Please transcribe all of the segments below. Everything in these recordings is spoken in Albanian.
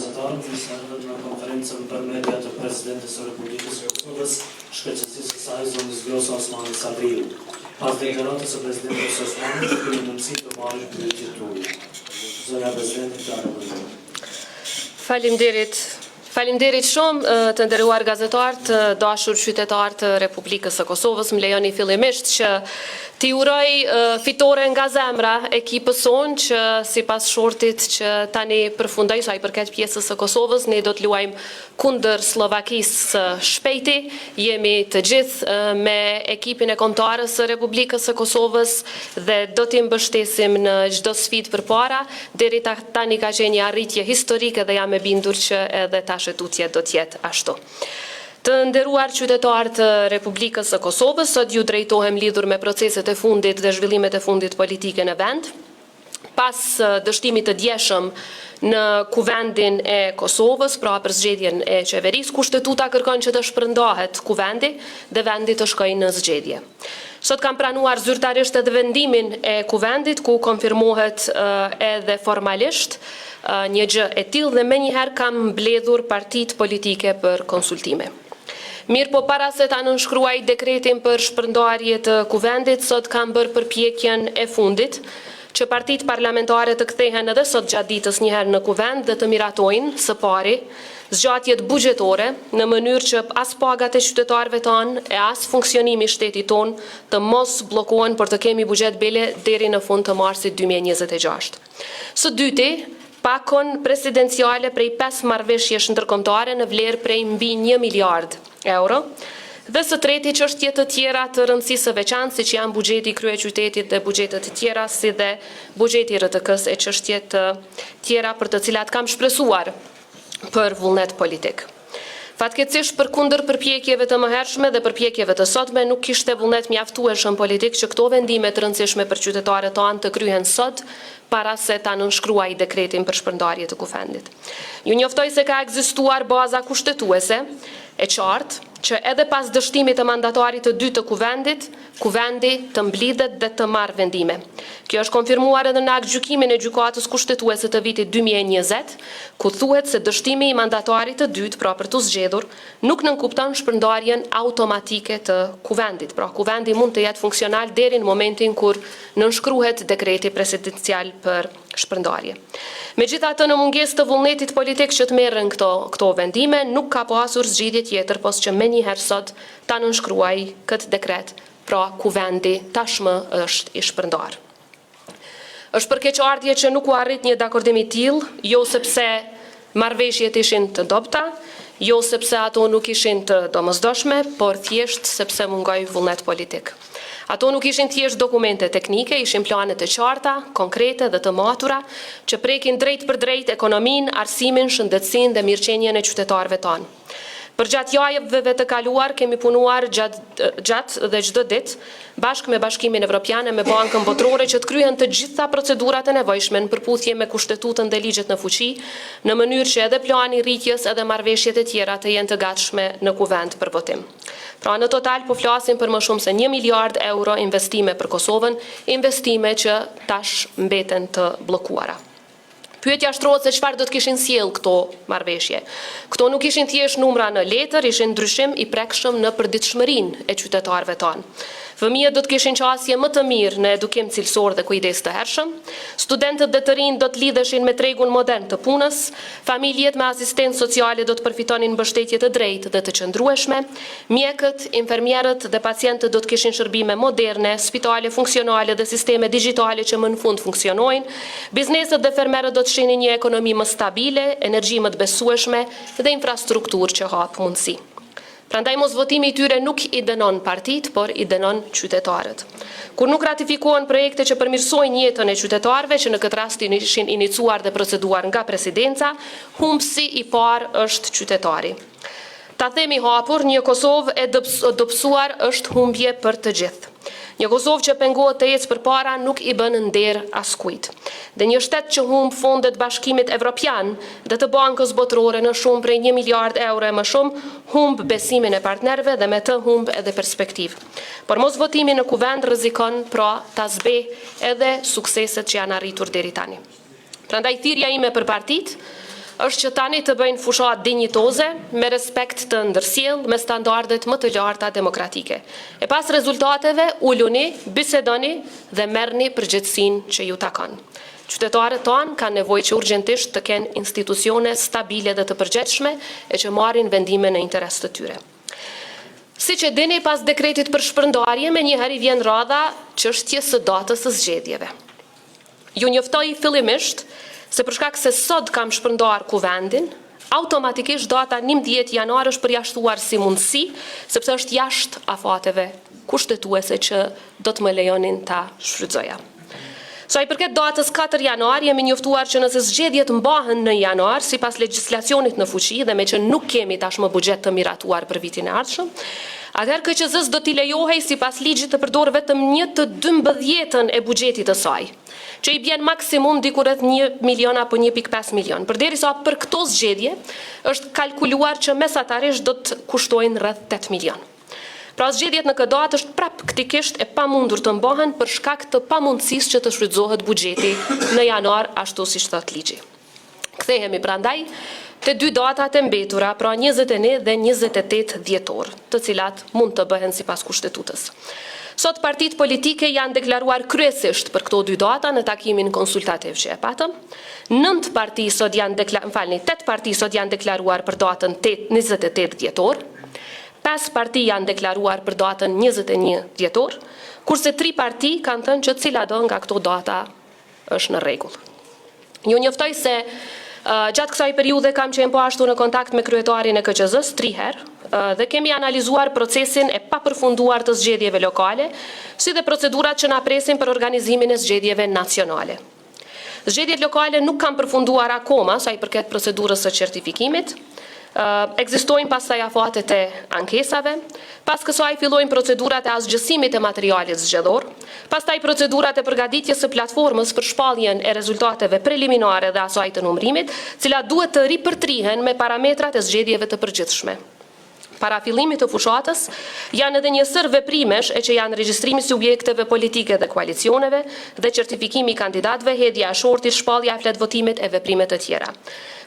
gazetarët nisën në konferencën për media të Presidentës së Republikës së Kosovës, shkëlqësisë së saj zonës Vjosa Osmani Sabriu. Pas deklaratës së Presidentës së Osmanit, kemi mundësi të marrim pyetje tuaja. Zonja Presidente, Faleminderit shumë të nderuar gazetarë, të dashur qytetarë të Republikës së Kosovës. Më lejoni fillimisht që t'i uroj fitore nga zemra ekipës sonë që sipas shortit që tani përfundoi sa i përket pjesës së Kosovës, ne do të luajmë kundër Slovakisë shpejti. Jemi të gjithë me ekipin e kombëtarës së Republikës së Kosovës dhe do t'i mbështesim në çdo sfidë përpara. Deri tani ka qenë një arritje historike dhe jam e bindur që edhe tashëtutje do t'jetë ashtu. Të nderuar qytetarë të Republikës së Kosovës, sot ju drejtohem lidhur me proceset e fundit dhe zhvillimet e fundit politike në vend. Pas dështimit të djeshëm në kuvendin e Kosovës, pra për zgjedhjen e qeverisë, kushtetuta kërkon që të shpërndahet kuvendi dhe vendi të shkojë në zgjedhje. Sot kam pranuar zyrtarisht edhe vendimin e kuvendit, ku konfirmohet edhe formalisht një gjë e tillë dhe menjëherë kam mbledhur partitë politike për konsultime. Mirë po para se ta nënshkruaj dekretin për shpërndarje të kuvendit, sot kam bërë përpjekjen e fundit që partitë parlamentare të kthehen edhe sot gjatë ditës njëherë në kuvend dhe të miratojnë së pari zgjatjet buxhetore në mënyrë që as pagat e qytetarëve tanë e as funksionimi i shtetit ton të mos bllokohen për të kemi buxhet bele deri në fund të marsit 2026. Së dyti, pakon presidenciale prej 5 marrëveshjesh ndërkombëtare në vlerë prej mbi 1 miliard euro, dhe së treti çështje të tjera të rëndësisë së veçantë, siç janë buxheti i kryeqytetit dhe buxhetet të tjera, si dhe buxheti i RTK-s e çështje të tjera për të cilat kam shpresuar për vullnet politik. Fatkeqësisht përkundër përpjekjeve të mëhershme dhe përpjekjeve të sotme, nuk kishte vullnet mjaftueshëm politik që këto vendime të rëndësishme për qytetarët tanë të kryhen sot, para se ta nënshkruaj dekretin për shpërndarje të kuvendit. Ju njoftoj se ka ekzistuar baza kushtetuese e qartë që edhe pas dështimit të mandatarit të dytë të kuvendit, kuvendi të mblidhet dhe të marrë vendime. Kjo është konfirmuar edhe në aktgjykimin e gjykatës kushtetuese të vitit 2020, ku thuhet se dështimi i mandatarit të dytë, pra për të zgjedhur, nuk nënkupton shpërndarjen automatike të kuvendit. Pra kuvendi mund të jetë funksional deri në momentin kur nënshkruhet dekreti presidencial për shpërndarje. Megjithatë, në mungesë të vullnetit politik që të merren këto vendime, nuk ka pasur zgjidhje tjetër pos që menjëherë sot ta nënshkruaj këtë dekret, pra kuvendi tashmë është i shpërndar. Është për keqardhje që nuk u arrit një dakordim i tillë, jo sepse marrëveshjet ishin të dobta, jo sepse ato nuk ishin të domosdoshme, por thjesht sepse mungoi vullnet politik. Ato nuk ishin thjesht dokumente teknike, ishin plane të qarta, konkrete dhe të matura, që prekin drejt për drejt ekonominë, arsimin, shëndetësinë dhe mirëqenien e qytetarëve tanë. Për gjatë javëve të kaluar kemi punuar gjatë dhe çdo ditë bashkë me Bashkimin Evropian e me Bankën Botërore që të kryhen të gjitha procedurat e nevojshme në përputhje me Kushtetutën dhe ligjet në fuqi, në mënyrë që edhe plani rritjes edhe marrëveshjet e tjera të jenë të gatshme në kuvend për votim. Pra në total po flasim për më shumë se 1 miliard euro investime për Kosovën, investime që tash mbeten të bllokuara. Pyetja shtrohet se çfarë do të kishin sjell këto marrëveshje. Këto nuk ishin thjesht numra në letër, ishin ndryshim i prekshëm në përditshmërinë e qytetarëve tanë. Fëmijët do të kishin qasje më të mirë në edukim cilësor dhe kujdes të hershëm, studentët dhe të rinj do të lidheshin me tregun modern të punës, familjet me asistencë sociale do të përfitonin mbështetje të drejtë dhe të qëndrueshme, mjekët, infermierët dhe pacientët do të kishin shërbime moderne, spitale funksionale dhe sisteme digjitale që më në fund funksionojnë, bizneset dhe fermerët do të shihnin një ekonomi më stabile, energji më të besueshme dhe infrastrukturë që hap mundësi. Prandaj mos votimi i tyre nuk i dënon partitë, por i dënon qytetarët. Kur nuk ratifikohen projekte që përmirësojnë jetën e qytetarëve, që në këtë rast ishin inicuar dhe proceduar nga presidenca, humbësi i parë është qytetari. Ta themi hapur, një Kosovë e dobësuar është humbje për të gjithë. Një Kosovë që pengohet të ecë përpara nuk i bën nder askujt. Dhe një shtet që humb fondet Bashkimit Evropian dhe të Bankës Botërore në shumë prej 1 miliard euro e më shumë, humb besimin e partnerëve dhe me të humb edhe perspektivë. Por mos votimi në kuvend rrezikon pra ta zbe edhe sukseset që janë arritur deri tani. Prandaj thirrja ime për partitë është që tani të bëjnë fushat dinjitoze, me respekt të ndërsjell, me standardet më të larta demokratike. E pas rezultateve, uluni, bisedoni dhe merrni përgjegjësinë që ju takon. Qytetarët tonë kanë nevojë që urgjentisht të kenë institucione stabile dhe të përgjegjshme e që marrin vendime në interes të tyre. Si që dini, pas dekretit për shpërndarje, me njëherë i vjen radha çështjes së datës së zgjedhjeve. Ju njoftoj fillimisht se për shkak se sot kam shpërndar kuvendin, automatikisht data 11 janar është përjashtuar si mundësi, sepse është jashtë afateve kushtetuese që do të më lejonin ta shfrytëzoja. Sa i përket datës 4 janar, jemi njoftuar që nëse zgjedhjet mbahen në janar, sipas legjislacionit në fuqi dhe me që nuk kemi tashmë buxhet të miratuar për vitin e ardhshëm, atëherë KQZ-s do t'i lejohej sipas ligjit të përdor vetëm 1/12 e buxhetit të saj, që i bjen maksimum diku rreth 1 milion apo 1.5 milion. Përderisa për këto zgjedhje është kalkuluar që mesatarisht do të kushtojnë rreth 8 milion. Pra zgjedhjet në këtë datë është praktikisht e pamundur të mbahen për shkak të pamundësisë që të shfrytëzohet buxheti në janar ashtu siç thot ligji. Kthehemi prandaj te dy datat e mbetura, pra 21 dhe 28 dhjetor, të cilat mund të bëhen sipas kushtetues. Sot partitë politike janë deklaruar kryesisht për këto dy data në takimin konsultativ që e patëm. 8 parti sot janë deklaruar për datën 28 dhjetor. 5 parti janë deklaruar për datën 21 dhjetor, kurse 3 parti kanë thënë që cila do nga këto data është në rregull. Ju njoftoj se gjatë kësaj periudhe kam qenë po ashtu në kontakt me kryetarin e KQZ-s 3 herë dhe kemi analizuar procesin e papërfunduar të zgjedhjeve lokale, si dhe procedurat që na presin për organizimin e zgjedhjeve nacionale. Zgjedhjet lokale nuk kanë përfunduar akoma sa i përket procedurës së certifikimit. Ekzistojnë pastaj afatet e ankesave, pas kësaj fillojnë procedurat e asgjësimit e materialit zgjedhor, pastaj procedurat e përgatitjes së platformës për shpalljen e rezultateve preliminare dhe asaj të numërimit, cilat duhet të ripërtrihen me parametrat e zgjedhjeve të përgjithshme. Para fillimit të fushatës, janë edhe një sër veprimesh e që janë regjistrimi subjekteve politike dhe koalicioneve dhe certifikimi i kandidatëve, hedhja e shortit, shpallja e fletvotimit e veprimet të tjera.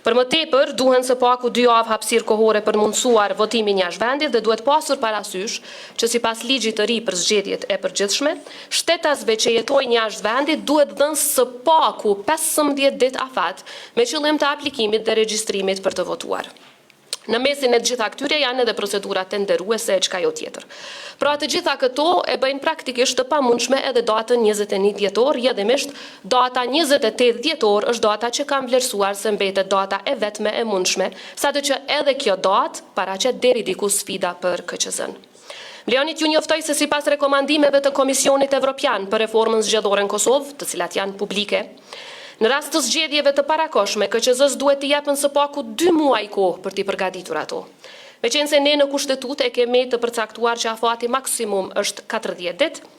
Për më tepër, duhen së paku 2 javë hapësirë kohore për mundësuar votimin jashtë vendit dhe duhet pasur parasysh që sipas ligjit të ri për zgjedhjet e përgjithshme, shtetasve që jetojnë jashtë vendit duhet dhënë së paku 15 ditë afat me qëllim të aplikimit dhe regjistrimit për të votuar. Në mesin e të gjitha këtyre janë edhe procedurat tenderuese e çka jo tjetër. Pra të gjitha këto e bëjnë praktikisht të pamundshme edhe datën 21 dhjetor, jedimisht data 28 dhjetor është data që kam vlerësuar se mbetet data e vetme e mundshme, sado që edhe kjo datë paraqet deri diku sfida për KQZ-n. Mlejonit ju njoftoj se sipas rekomandimeve të Komisionit Evropian për reformën zgjedhore në Kosovë, të cilat janë publike, në rast të zgjedhjeve të parakoshme, KQZ-s duhet t'i japën së paku 2 muaj kohë për t'i përgatitur ato. Meqense ne në kushtetut e kemi të përcaktuar që afati maksimum është 40 ditë,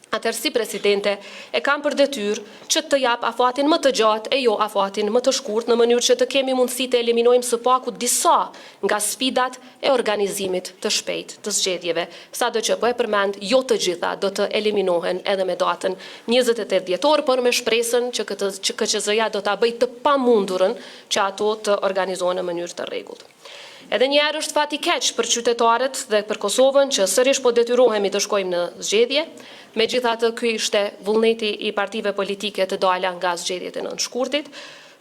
atëherë si presidente e kam për detyrë që të jap afatin më të gjatë e jo afatin më të shkurt në mënyrë që të kemi mundësi të eliminojmë së paku disa nga sfidat e organizimit të shpejt të zgjedhjeve, sado që po e përmend jo të gjitha do të eliminohen edhe me datën 28 dhjetor, por me shpresën që KQZ-ja do ta bëjë të pamundurën që ato të organizohen në mënyrë të rregullt. Edhe një herë është fati keq për qytetarët dhe për Kosovën që sërish po detyrohemi të shkojmë në zgjedhje, megjithatë ky ishte vullneti i partive politike të dala nga zgjedhjet e nënshkurtit.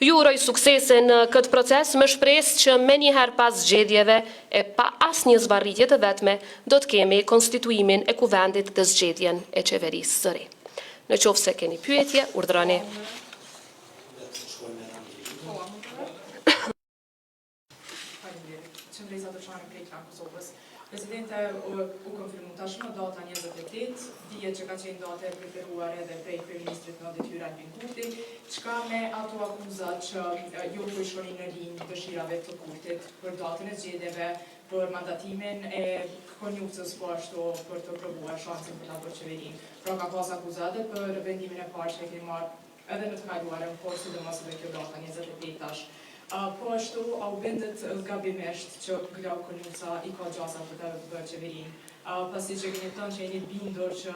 Ju uroj suksese në këtë proces me shpresë që menjëherë pas zgjedhjeve e pa asnjë zvarritje të vetme do të kemi konstituimin e kuvendit dhe zgjedhjen e qeverisë së re. Në qoftë se keni pyetje, urdhroni. Qëndreza Dëshani Plejtra në Kosovës. Presidente u konfirmu tashmë data 28, dihet që ka qenë data e preferuar edhe prej kryeministrit në detyrë Albin Kurti, çka me ato akuzat që ju po i shkoni në linjë dëshirave të Kurtit për datën e zgjedhjeve, për mandatimin e konjunktës po ashtu për të provuar shansin për ta bërë qeverinë. Pra ka pas akuzate për vendimin e parë që e keni marrë edhe në të kaluarën, por sidomos edhe kjo data 28 tash. Po ashtu, au bindet gabimisht që Glau Konjuca i ka gjasa për të bërë qeverinë, pasi që keni thënë që jeni bindur që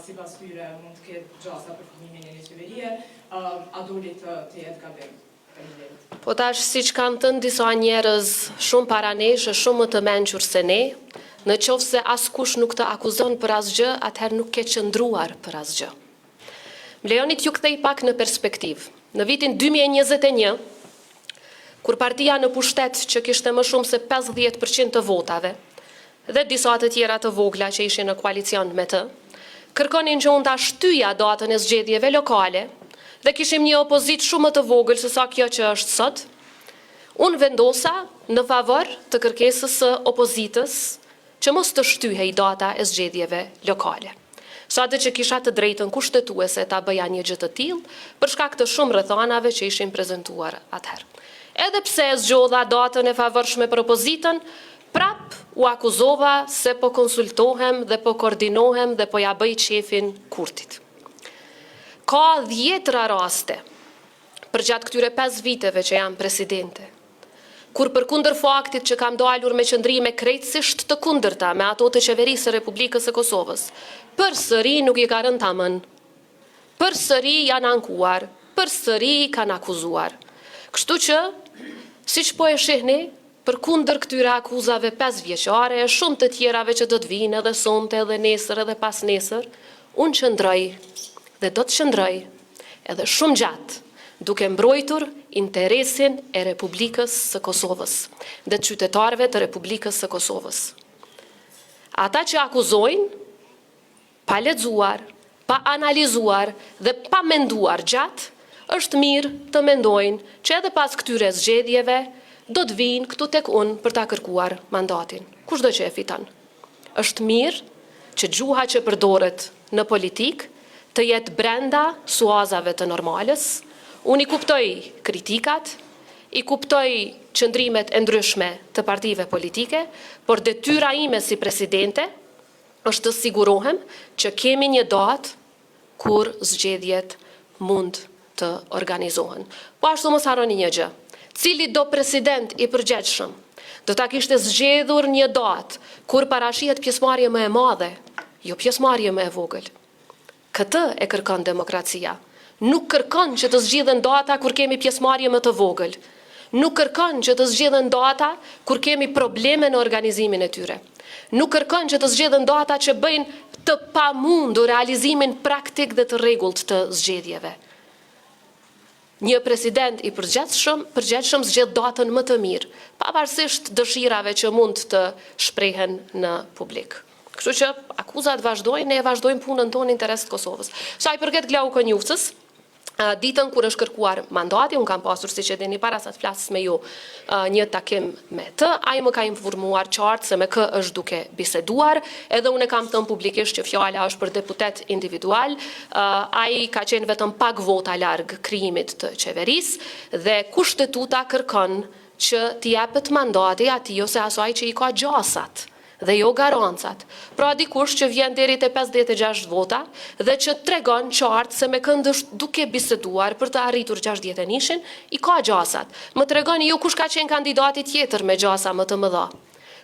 sipas tyre mund të ketë gjasa për formimin e një qeverie, a doli të jetë gabim? Faleminderit. Po tash siç kanë thënë disa njerëz shumë para nesh, shumë më të mençur se ne, në qoftë se askush nuk të akuzon për asgjë, atëherë nuk ke qëndruar për asgjë. Më lejoni t'ju kthej pak në perspektivë. Në vitin 2021, kur partia në pushtet që kishte më shumë se 50% të votave, dhe disa të tjera të vogla që ishin në koalicion me të, kërkonin që unë ta shtyja datën e zgjedhjeve lokale, dhe kishim një opozit shumë më të vogël se sa kjo që është sot, unë vendosa në favor të kërkesës së opozitës që mos të shtyhej data e zgjedhjeve lokale. Sa të që kisha të drejtën kushtetuese ta bëja një gjë të tillë, për shkak të shumë rrethanave që ishin prezantuar atëherë. Edhe pse zgjodha datën e favorshme për opozitën, prap u akuzova se po konsultohem dhe po koordinohem dhe po ja bëj qefin Kurtit. Ka 10 raste për gjatë këtyre 5 viteve që jam presidente, kur përkundër faktit që kam dalur me qëndrime krejtësisht të kundërta me ato të qeverisë së Republikës së Kosovës, përsëri nuk i ka rënë tamën, përsëri janë ankuar, përsëri kanë akuzuar. Kështu që, siç po e shihni, përkundër këtyre akuzave 5 vjeçare, e shumë të tjerave që do të vinë edhe sonte, edhe nesër, edhe pas nesër, unë qëndroj dhe do të qëndroj edhe shumë gjatë, duke mbrojtur interesin e Republikës së Kosovës dhe qytetarëve të Republikës së Kosovës. Ata që akuzojnë, pa lexuar, pa analizuar dhe pa menduar gjatë, është mirë të mendojnë që edhe pas këtyre zgjedhjeve do të vinë këtu tek unë për ta kërkuar mandatin. Kushdo që e fiton. Është mirë që gjuha që përdoret në politikë të jetë brenda suazave të normalës. Unë i kuptoj kritikat, i kuptoj qëndrimet e ndryshme të partive politike, por detyra ime si presidente është të sigurohem që kemi një datë kur zgjedhjet mund të organizohen. Po ashtu mos harroni një gjë. Cili do president i përgjegjshëm do ta kishte zgjedhur një datë kur parashihet pjesëmarrje më e madhe, jo pjesëmarrje më e vogël. Këtë e kërkon demokracia. Nuk kërkon që të zgjidhen data kur kemi pjesëmarrje më të vogël. Nuk kërkon që të zgjidhen data kur kemi probleme në organizimin e tyre. Nuk kërkon që të zgjidhen data që bëjnë të pamundur realizimin praktik dhe të rregullt të zgjedhjeve. Një president i përgjegjshëm zgjedh datën më të mirë, pavarësisht dëshirave që mund të shprehen në publik. Kështu që akuzat vazhdojnë, ne vazhdojmë punën tonë në interes të Kosovës. Sa i përket Glauku Konjufcës, ditën kur është kërkuar mandati, unë kam pasur, siç e dini, para sa të flas me ju, një takim me të, ai më ka informuar qartë se me kë është duke biseduar, edhe unë e kam thënë publikisht që fjala është për deputet individual, ai ka qenë vetëm pak vota larg krijimit të qeverisë dhe kushtetuta kërkon që t'i jepet mandati atij ose asaj që i ka gjasat dhe jo garancat. Pra dikush që vjen deri te 56 vota dhe që tregon qartë se me kënd është duke biseduar për të arritur 61-shin, i ka gjasat. Më tregoni ju kush ka qenë kandidati tjetër me gjasa më të mëdha.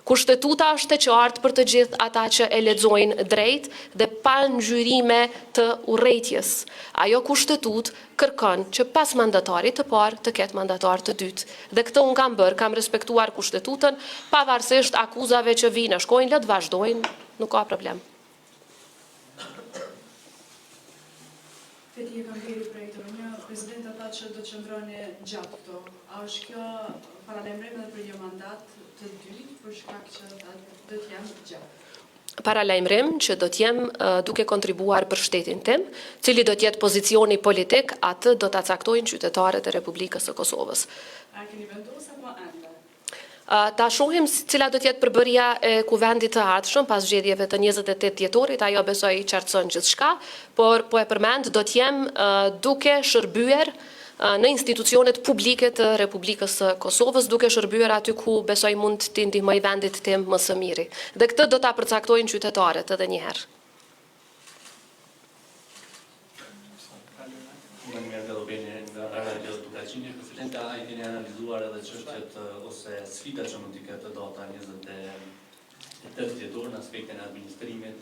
Kushtetuta është e qartë për të gjithë ata që e lexojnë drejt dhe pa ngjyrime të urrëties. Ajo kushtetutë kërkon që pas mandatarit të parë të ketë mandatar të dytë. Dhe këtë unë kam respektuar kushtetutën, pavarësisht akuzave që vinë, shkojnë, le të vazhdojnë, nuk ka problem. Feti e kam bërë projektor, një president ata që do të qëndroni gjatë këto. A është kjo paralajmërim edhe për një mandat të dytë për shkak që do të jam gjatë? Paralajmërim që do të jem duke kontribuar për shtetin tim, cili do të jetë pozicioni politik, atë do ta caktojnë qytetarët e Republikës së Kosovës. A keni vendosur apo ende? Ta shohim cila do të jetë përbërja e kuvendit të ardhshëm pas zgjedhjeve të 28 dhjetorit, ajo besoj qartëson gjithçka, por po e përmend do të jem duke shërbyer në institucionet publike të Republikës së Kosovës, duke shërbyer aty ku besoj mund të ndihmoj vendit tim më së miri. Dhe këtë do ta përcaktojnë qytetarët edhe një herë. Presidente, a i keni analizuar edhe çështjet ose sfidat që mund t'i ketë data 28 dhjetor në aspektin e administrimit,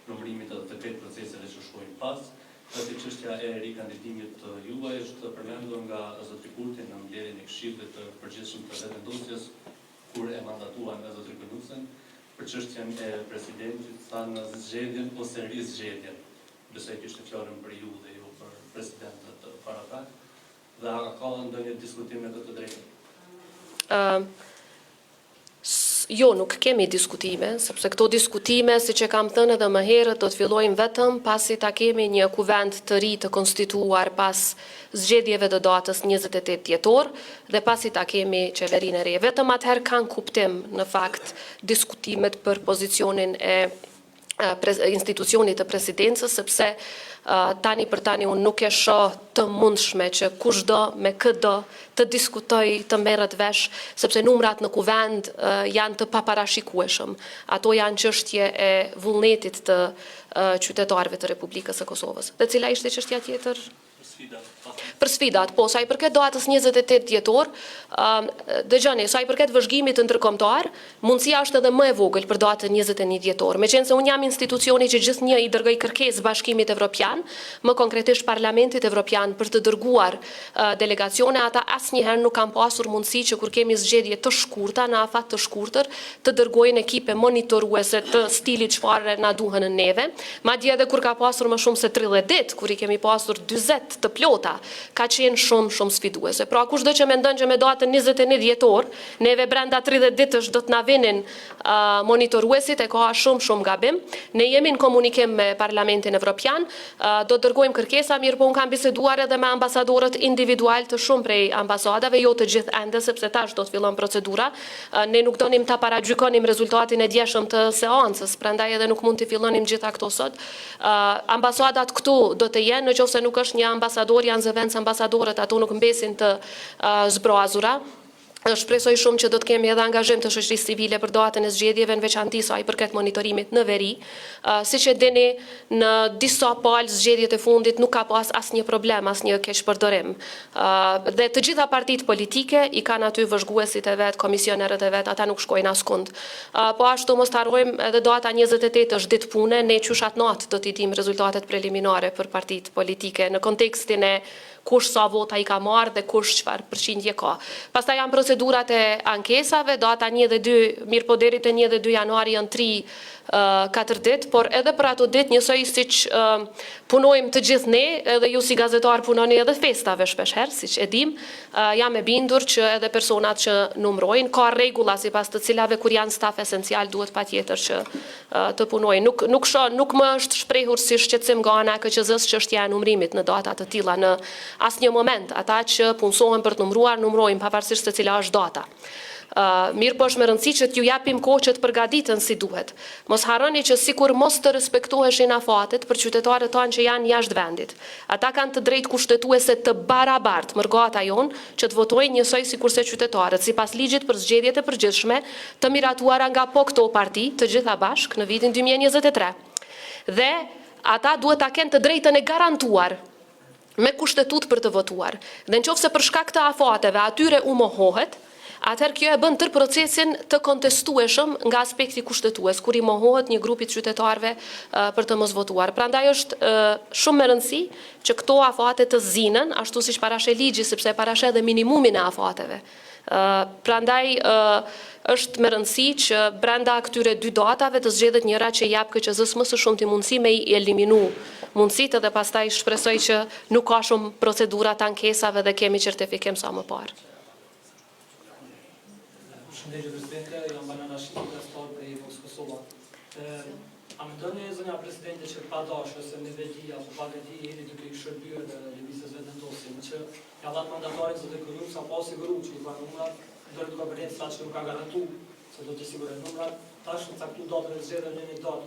numërimit edhe të krejt proceseve që shkojnë pas, Atë çështja e rikandidimit të juaj është përmendur nga zotri Kurti në mbledhjen e Këshillit të Përgjithshëm të Vendosjes, kur e mandatuan nga zotri Kënusen, për çështjen e presidentit thanë zgjedhjen ose rizgjedhjen. Besoj kishte fjalën për ju dhe jo për presidentët paratak. Dhe a ka ndonjë diskutim me këtë drejtë? Jo, nuk kemi diskutime, sepse këto diskutime, si që kam thënë edhe më herët, do të fillojnë vetëm pasi ta kemi një kuvend të ri të konstituar pas zgjedhjeve të datës 28 dhjetor dhe pasi ta kemi qeverinë e re. Vetëm atëherë kanë kuptim në fakt diskutimet për pozicionin e institucionit të presidencës, sepse tani për tani unë nuk e shoh të mundshme që kushdo me këdo të diskutoj, të merret vesh, sepse numrat në kuvend janë të paparashikueshëm. Ato janë çështje e vullnetit të qytetarëve të Republikës së Kosovës. Dhe cila ishte çështja tjetër? Për sfidat, po, sa i përket datës 28 dhjetor, dëgjoni, sa i përket vëzhgimit të ndërkombëtar, mundësia është edhe më e vogël për datën 21 dhjetor. Meqense unë jam institucioni që gjithnjë i dërgoj kërkesë Bashkimit Evropian, më konkretisht Parlamentit Evropian për të dërguar delegacione, ata asnjëherë nuk kanë pasur mundësi që kur kemi zgjedhje të shkurta, në afat të shkurtër, të dërgojnë ekipe monitoruese të stilit çfarë na duhen neve. Madje edhe kur ka pasur më shumë se 30 ditë, kur i kemi pasur 40 të plota, ka qenë shumë sfiduese. Pra kushdo që mendon që me datën 21 dhjetor, neve brenda 30 ditësh do të na vinin monitoruesit, e ka shumë gabim. Ne jemi në komunikim me Parlamentin Evropian, do të dërgojmë kërkesa, mirë po unë kam biseduar edhe me ambasadorët individual të shumë prej ambasadave, jo të gjithë ende, sepse tash do të fillon procedura. Ne nuk donim ta paragjykonim rezultatin e djeshëm të seancës, prandaj edhe nuk mund të fillonim gjitha këto sot. Ambasadat këtu do të jenë, nëse nuk është një ambasador, janë zëvendës ambasadorët, ato nuk mbesin të zbroazura. Shpresoj shumë që do të kemi edhe angazhim të shoqërisë civile për datën e zgjedhjeve, në veçanti sa i përket monitorimit në veri. Siç e dini, në disa palë zgjedhjet e fundit nuk ka pas asnjë problem, asnjë keqpërdorim. Dhe të gjitha partitë politike i kanë aty vëzhguesit e vet, komisionerët e vet, ata nuk shkojnë askund. Po ashtu mos harrojmë edhe data 28 është ditë pune, ne qyshat natë do t'i dim rezultatet preliminare për partitë politike në kontekstin e kush sa vota i ka marrë dhe kush çfarë përqindje ka. Pastaj janë procedurat e ankesave, data 1 dhe 2, mirë po deri te 1 dhe 2 janari janë 3-4 ditë, por edhe për ato ditë njësoj siç punojmë të gjithë ne, edhe ju si gazetar punoni edhe festave shpeshherë, siç e dim, jam e bindur që edhe personat që numrojnë, ka rregulla sipas të cilave kur janë staf esencial duhet patjetër që të punojnë. Nuk më është shprehur si shqetësim nga ana e KQZ-s çështja e numrimit në data të tilla në asnjë moment. Ata që punësohen për të numruar, numrojnë pavarësisht se cila është data. Mirë po është me rëndësi që t'ju japim kohë që të përgatiten si duhet. Mos harroni që sikur mos të respektoheshin afatet për qytetarët tanë që janë jashtë vendit. Ata kanë të drejtë kushtetuese të barabartë mërgata jonë që të votojnë njësoj sikurse qytetarët, sipas ligjit për zgjedhjet e përgjithshme të miratuara nga po këto parti, të gjitha bashkë në vitin 2023. Dhe ata duhet ta kenë të drejtën e garantuar me kushtetut për të votuar. Dhe nëse për shkak të afateve atyre u mohohet, atëherë kjo e bën tërë procesin të kontestueshëm nga aspekti kushtetues, kur i mohohet një grupi të qytetarëve për të mos votuar. Prandaj është shumë me rëndësi që këto afate të zinën, ashtu siç parashe ligji, sepse parashe edhe minimumin e afateve. Prandaj është me rëndësi që brenda këtyre dy datave të zgjedhet njëra që jap KQZ-s më së shumti mundësi me i eliminu mundësitë dhe pastaj shpresoj që nuk ka shumë procedura të ankesave dhe kemi certifikim sa më parë. Shëndetje Presidente, jam Banana Shqip, gazetar për Fox Kosova. A mendoni zonja Presidente që pa dashje ose me vedi apo pa vedi jeni duke i shërbyer lëvizjes vendosin që ja dha mandatarit zotë Kënusa sa pas siguruar që i ka numrat, ndër duke vërtet sa që nuk ka garantuar se do të sigurojë numrat, tash në caktuar datën e zgjedhjeve në një datë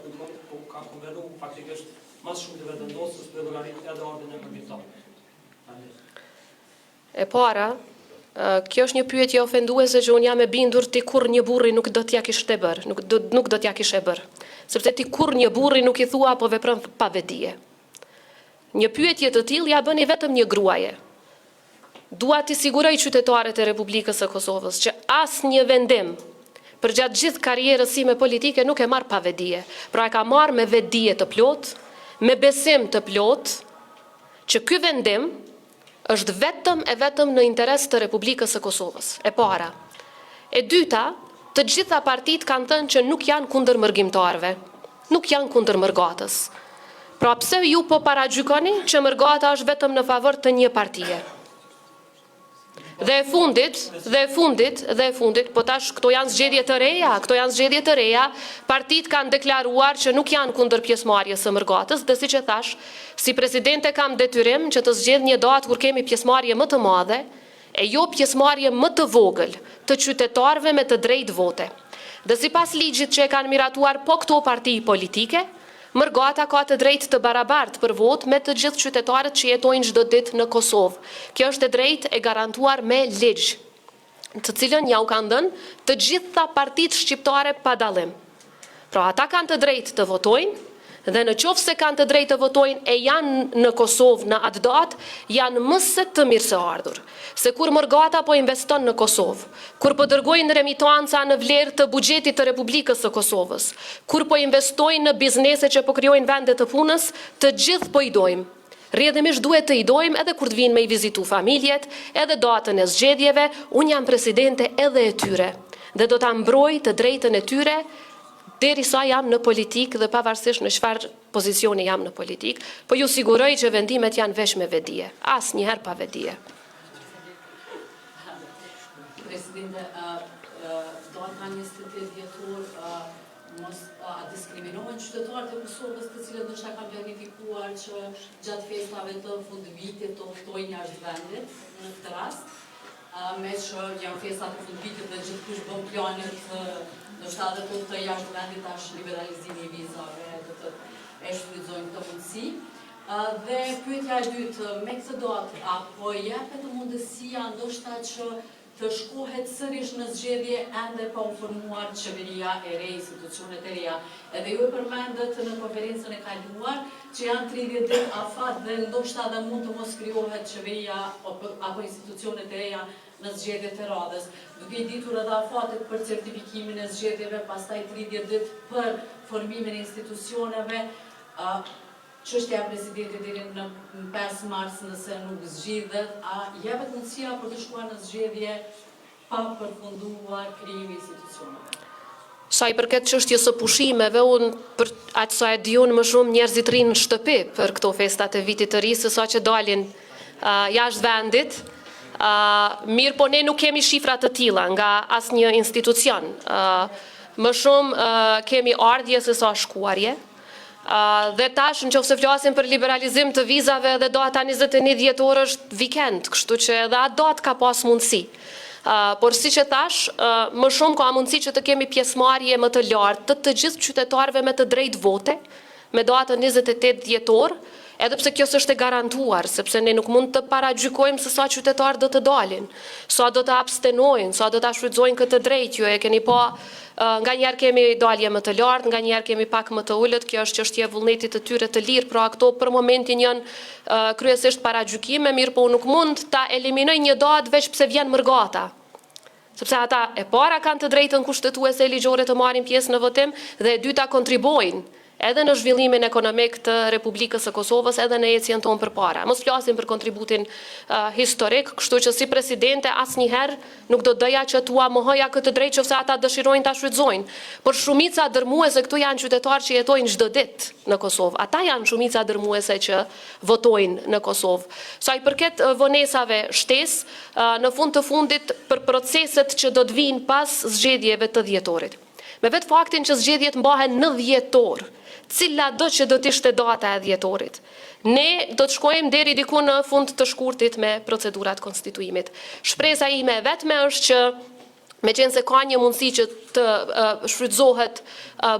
ku ka konvenuar faktikisht më shumë të vendosës për llogaritë edhe ardhen e përfiton. E para, kjo është një pyetje ofenduese që unë jam e bindur ti kur një burri nuk do t'ja kishte bërë, nuk do t'ja kishe bërë. Sepse ti kur një burri nuk i thua apo vepron pa vedije. Një pyetje të tillë ja bëni vetëm një gruaje. Dua t'i siguroj qytetarët e Republikës së Kosovës që asnjë vendim përgjatë gjithë karrierës sime politike nuk e marr pa vedije. Pra e ka marr me vedije të plot, me besim të plot që ky vendim është vetëm e vetëm në interes të Republikës së Kosovës, e para. E dyta, të gjitha partitë kanë thënë që nuk janë kundër mërgjimtarëve, nuk janë kundër mërgatës. Pra pse ju po paragjykoni që mërgata është vetëm në favor të një partie? Dhe e fundit, po tash këto janë zgjedhje të reja, partitë kanë deklaruar që nuk janë kundër pjesëmarrjes së mërgatës, dhe siç e thash, si presidente kam detyrim që të zgjedh një datë kur kemi pjesëmarrje më të madhe, e jo pjesëmarrje më të vogël të qytetarëve me të drejtë vote. Dhe sipas ligjit që e kanë miratuar po këto parti politike, mërgata ka të drejtë të barabartë për votë me të gjithë qytetarët që jetojnë çdo ditë në Kosovë. Kjo është e drejtë e garantuar me ligj, të cilën ja u kanë dhënë të gjitha partitë shqiptare pa dallim. Pra ata kanë të drejtë të votojnë, dhe në qoftë se kanë të drejtë të votojnë e janë në Kosovë në atë datë, janë më se të mirëseardhur. Se kur mërgata po investon në Kosovë, kur po dërgojnë remitanca në vlerë të buxhetit të Republikës së Kosovës, kur po investojnë në biznese që po krijojnë vende të punës, të gjithë po i dojmë. Rrjedhimisht duhet të i dojmë edhe kur të vinë me i vizitu familjet, edhe datën e zgjedhjeve, unë jam presidente edhe e tyre, dhe do ta mbroj të drejtën e tyre derisa jam në politikë dhe pavarësisht në çfarë pozicioni jam në politikë, po ju siguroj që vendimet janë veç me vedije, asnjëherë pa vedije. Presidente, data 28 dhjetor mos diskriminohen qytetarët e Kosovës, të cilët ndoshta kanë planifikuar që gjatë festave të fundvitit të udhtojnë jashtë vendit në këtë rast, me që janë festat të fundvitit dhe gjithkush bën planet ndoshta edhe të jashtë vendit tash liberalizimi i vizave dhe të e shfrytëzojnë këtë mundësi. Dhe pyetja e dytë, me këtë datë, apo jepet mundësia ndoshta që të shkohet sërish në zgjedhje ende pa u formuar qeveria e re, institucionet e reja. Edhe ju e përmendët në konferencën e kaluar që janë 30 ditë afat dhe ndoshta dhe mund të mos krijohet qeveria apo institucionet e reja në zgjedhjet e radhës. Duke i ditur edhe afatet për certifikimin e zgjedhjeve, pastaj 30 ditë për formimin e institucioneve, çështja e presidentit deri në 5 mars nëse nuk zgjidhet, a jepet mundësia për të shkuar në zgjedhje pa përfunduar krijimi i institucioneve? Sa i përket çështjes së pushimeve, unë për atë sa e di unë më shumë njerëzit rinë në shtëpi për këto festat e vitit të ri, se sa që dalin jashtë vendit. Mirë, po ne nuk kemi shifra të tilla nga asnjë institucion. Më shumë kemi ardhje se sa shkuarje. Dhe tash nëse flasim për liberalizim të vizave, dhe data 21 dhjetor është vikend, kështu që edhe atë datë ka pas mundësi. Por si që thash, më shumë ka mundësi që të kemi pjesëmarrje më të lartë të gjithë qytetarëve me të drejtë vote, me datën 28 dhjetor, edhe pse kjo s'është e garantuar, sepse ne nuk mund të paragjykojmë se sa qytetarë do të dalin, sa do të abstenojnë, sa do të shfrytëzojnë këtë drejtë. Ju e keni pa, nga njerë kemi dalje më të lartë, nga njerë kemi pak më të ullët, kjo është çështje e vullnetit të tyre të lirë, pra këto për momentin janë kryesisht paragjykime, mirë po nuk mund ta eliminoj një datë veç pse vjen mërgata. Sepse ata e para kanë të drejtën kushtetuese e ligjore të marrin pjesë në votim, dhe e dyta kontribojnë edhe në zhvillimin ekonomik të Republikës së Kosovës, edhe në ecjen tonë përpara. Mos flasim për kontributin historik, kështu që si presidente asnjëherë nuk do doja që t'ua mohoja këtë drejtë nëse ata dëshirojnë ta shfrytëzojnë. Por shumica dërmuese këtu janë qytetarë që jetojnë çdo ditë në Kosovë. Ata janë shumica dërmuese që votojnë në Kosovë. Sa i përket vonesave shtesë, në fund të fundit për proceset që do të vinë pas zgjedhjeve të dhjetorit. Me vetë faktin që zgjedhjet mbahen në dhjetor, cila do që do t'ishte data e dhjetorit, ne do të shkojmë deri diku në fund të shkurtit me procedurat konstituimit. Shpresa ime vetme është që meqense ka një mundësi që të shfrytëzohet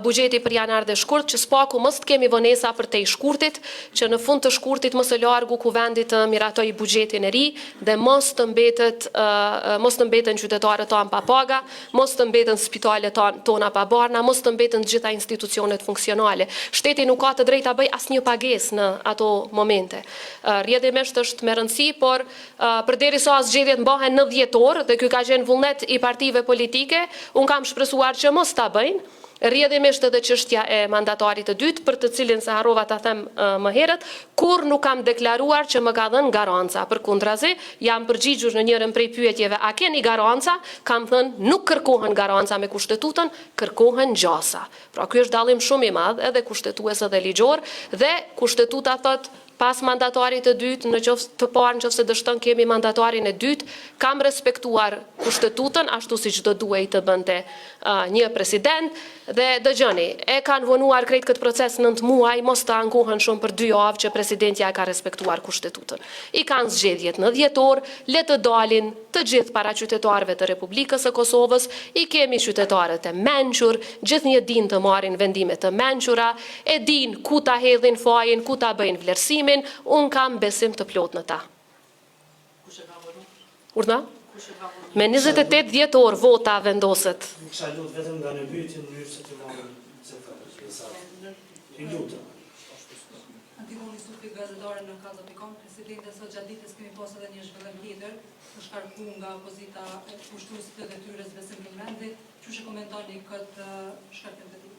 buxheti për janar dhe shkurt, që s'paku mos të kemi vonesa për te i shkurtit, që në fund të shkurtit mos e largu ku vendi të miratoj buxhetin e ri dhe mos të mbeten qytetarët tanë pa paga, mos të mbeten spitalet tona pa barna, mos të mbeten gjitha institucionet funksionale. Shteti nuk ka të drejta bëj asnjë pagesë në ato momente. Rrjedhimisht është me rëndësi, por përderisa zgjedhjet mbahen në dhjetor, dhe ky ka qenë vullnet i partive politike, unë kam shpresuar që mos ta bëjnë, rrjedhimisht edhe çështja e mandatarit të dytë, për të cilin se harrova ta them më herët, kur nuk kam deklaruar që më ka dhënë garanca. Përkundrazi, jam përgjigjur në njërin prej pyetjeve, a keni garanca? Kam thënë, nuk kërkohen garanca me kushtetutën, kërkohen gjasa. Pra ky është dallim shumë i madh, edhe kushtetues edhe ligjor, dhe kushtetuta thotë pas mandatarit të dytë, në qoftë të parë, nëse dështon kemi mandatarin e dytë, kam respektuar kushtetutën ashtu siç do duhej të bënte një president, dhe dëgjoni, e kanë vonuar krejt këtë proces 9 muaj, mos të ankohen shumë për 2 javë që presidentja e ka respektuar kushtetutën. I kanë zgjedhjet në dhjetor, le të dalin të gjithë paraqytetarëve të Republikës së Kosovës, i kemi qytetarët e mençur, gjithnjë din të marrin vendime të mençura, e din ku ta hedhin fajin, ku ta bëjnë vlerësimin. Unë kam besim të plot në ta. Urna? Me 28 dhjetor vota vendoset. Kisha lutë vetëm nga në pyetje në mënyrë se të marrim mesazhin. I lutem. Antigoni Sufi, gazetare në Kaza.com, presidente, sot gjatë ditës kemi pas edhe një zhvillim tjetër, të shkarku nga opozita e pushtuesit të detyrës Besim Gjelmendi. Çu komentoni këtë shkarkim të tij?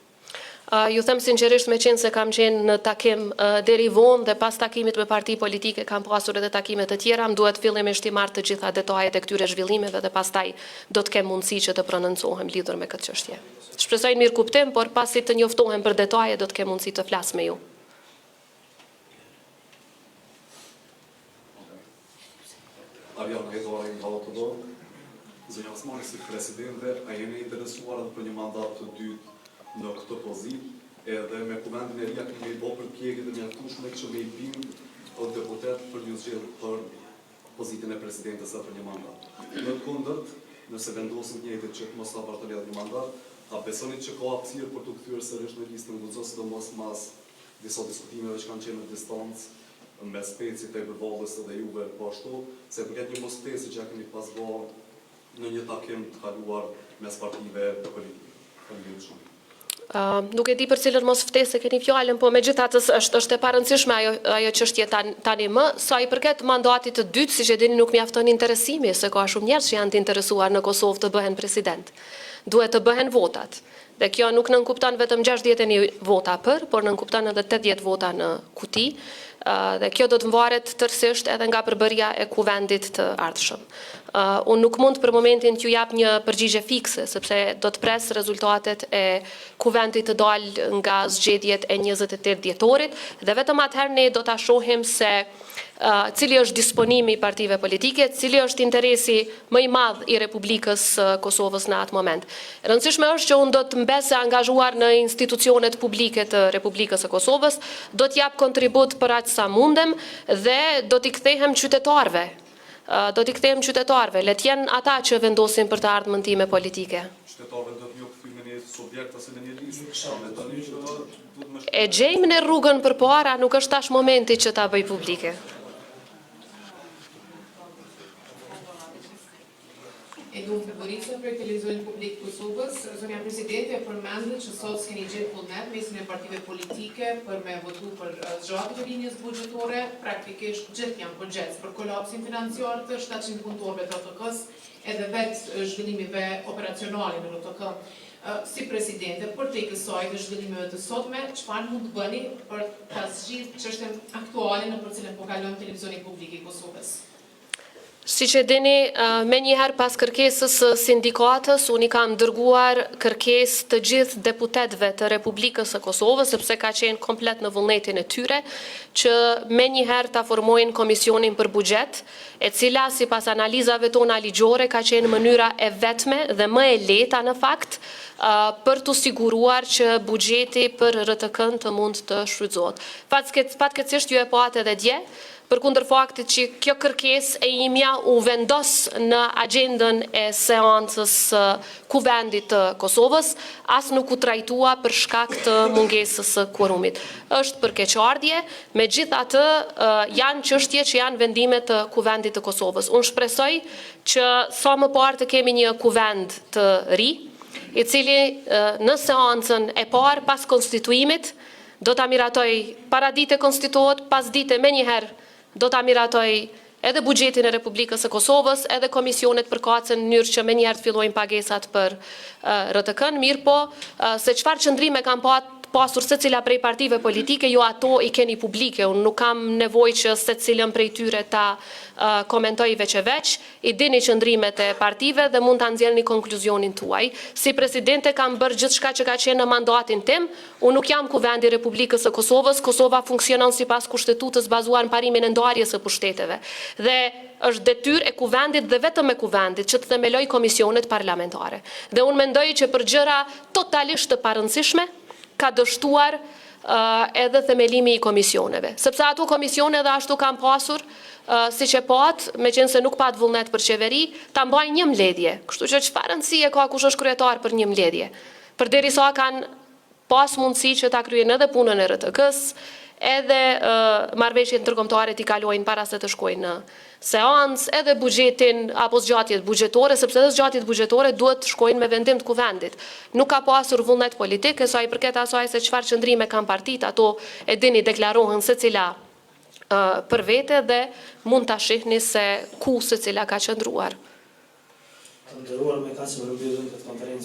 Ju them sinqerisht, me qenë se kam qenë në takim deri vonë dhe pas takimit me parti politike kam pasur edhe takime të tjera, më duhet fillimisht i marr të gjitha detajet e këtyre zhvillimeve dhe pastaj do të kem mundësi që të prononcohem lidhur me këtë çështje. Shpresoj mirë kuptim, por pasi të njoftohem për detaje do të kem mundësi të flas me ju. Arjan Hedore nga Autodo, Zonja Osmani si presidente, a jeni interesuar edhe për një mandat të dytë në këtë pozitë, edhe me kuvendin e ria kemi i bo për pjekit dhe mjaftueshme që me i bind o deputet për një zgjedhje për pozitën e presidentes apo për një mandat. Në të kundërt, nëse vendosin të njëjtit që të mos ta vazhdojë një mandat, a besoni që ka hapësirë për të kthyer sërish në listën guxos, sidomos mas disa diskutimeve që kanë qenë në distancë me specit e përballës edhe juve po ashtu, se përket një moshtesë që kemi pas bërë në një takim të kaluar mes partive politike. Faleminderit shumë. Nuk e di për cilën mos ftesë keni fjalën, po megjithatë është e parëndësishme ajo çështje tani më, sa i përket mandatit të dytë, siç e dini nuk mjafton interesimi, se ka shumë njerëz që janë të interesuar në Kosovë të bëhen president. Duhet të bëhen votat. Dhe kjo nuk nënkupton vetëm 61 vota për, por nënkupton edhe 80 vota në kuti, dhe kjo do të varet tërësisht edhe nga përbërja e kuvendit të ardhshëm. Unë nuk mund për momentin t'ju jap një përgjigje fikse, sepse do të pres rezultatet e kuvendit të dalë nga zgjedhjet e 28 dhjetorit, dhe vetëm atëherë ne do ta shohim se cili është disponimi i partive politike, cili është interesi më i madh i Republikës Kosovës në atë moment. E rëndësishme është që unë do të mbese angazhuar në institucionet publike të Republikës së Kosovës, do të jap kontribut për aq sa mundem dhe do t'i kthehem qytetarëve. Le të jenë ata që vendosin për të ardhmen time politike. Qytetarëve do të një kthyer në një subjekt ose në një listë. E gjejmë në rrugën përpara, nuk është tash momenti që ta bëj publike. Edun Feborica për Televizionin Publik Kosovës, zonja presidente përmendet që sot s'keni gjetë vullnet mesin e partive politike për me votu për zgjatjen e linjës buxhetore, praktikisht gjithë janë përgjegjës për kolapsin financiar të 700 punëtorëve të OTK-s, edhe vetë zhvillimive operacionale në OTK. Si presidente, për te kësaj të zhvillimeve të sotme, çfarë mund të bëni për ta zgjidhur çështjen aktuale në për cilën po kalon Televizioni Publik i Kosovës? Si që dini, me njëherë pas kërkesës sindikatës, unë i kam dërguar kërkes të gjithë deputetve të Republikës së Kosovës, sepse ka qenë komplet në vullnetin e tyre, që me njëherë ta formojnë komisionin për buxhet, e cila si pas analizave tona ligjore ka qenë mënyra e vetme dhe më e lehta në fakt, për të siguruar që buxheti për RTK-n të mund të shfrytëzohet. Fatkeqësisht ju e patë edhe dje, përkundër faktit që kjo kërkesë e imja u vendos në agjendën e seancës kuvendit të Kosovës, as nuk u trajtua për shkak të mungesës së kuorumit. Është për keqardhje, megjithatë janë çështje që janë vendime të kuvendit të Kosovës. Unë shpresoj që sa më parë të kemi një kuvend të ri, i cili në seancën e parë pas konstituimit do ta miratoj para dite konstituohet, pas dite menjëherë do ta miratoj edhe buxhetin e Republikës së Kosovës, edhe komisionet përkatëse në mënyrë që menjëherë të fillojnë pagesat për RTK-n, mirë po se çfarë qëndrime kanë pasur secila prej partive politike, jo ato i keni publike, unë nuk kam nevojë që secilën prej tyre ta komentoj veç e veç, i dini qëndrimet e partive dhe mund ta nxjerrni konkluzionin tuaj. Si presidente kam bërë gjithçka që ka qenë në mandatin tim, unë nuk jam kuvendi i Republikës së Kosovës, Kosova funksionon sipas kushtetutës bazuar në parimin e ndarjes së pushteteve. Dhe është detyrë e kuvendit dhe vetëm e kuvendit që të themeloj komisionet parlamentare. Dhe unë mendoj që për gjëra totalisht të parëndësishme ka dështuar edhe themelimi i komisioneve. Sepse ato komisione dhe ashtu kam pasur, si që patë, me qenë se nuk patë vullnet për qeveri, ta mbajnë një mbledhje. Kështu që çfarë rëndësie ka kush është kryetar për një mbledhje. Përderisa kanë pas mundësi që ta kryejnë edhe punën e RTK-s, edhe marrëveshjet ndërkombëtare t'i kalojnë para se të shkojnë në seancë, edhe buxhetin apo zgjatjet buxhetore, sepse edhe zgjatjet buxhetore duhet të shkojnë me vendim të kuvendit. Nuk ka pasur vullnet politik, e sa i përket asaj se çfarë qëndrime kanë partitë, ato e dini deklarohen secila për vete dhe mund ta shihni se ku secila ka qëndruar. Të nderuar me ka se më rëmbyrën këtë konferencë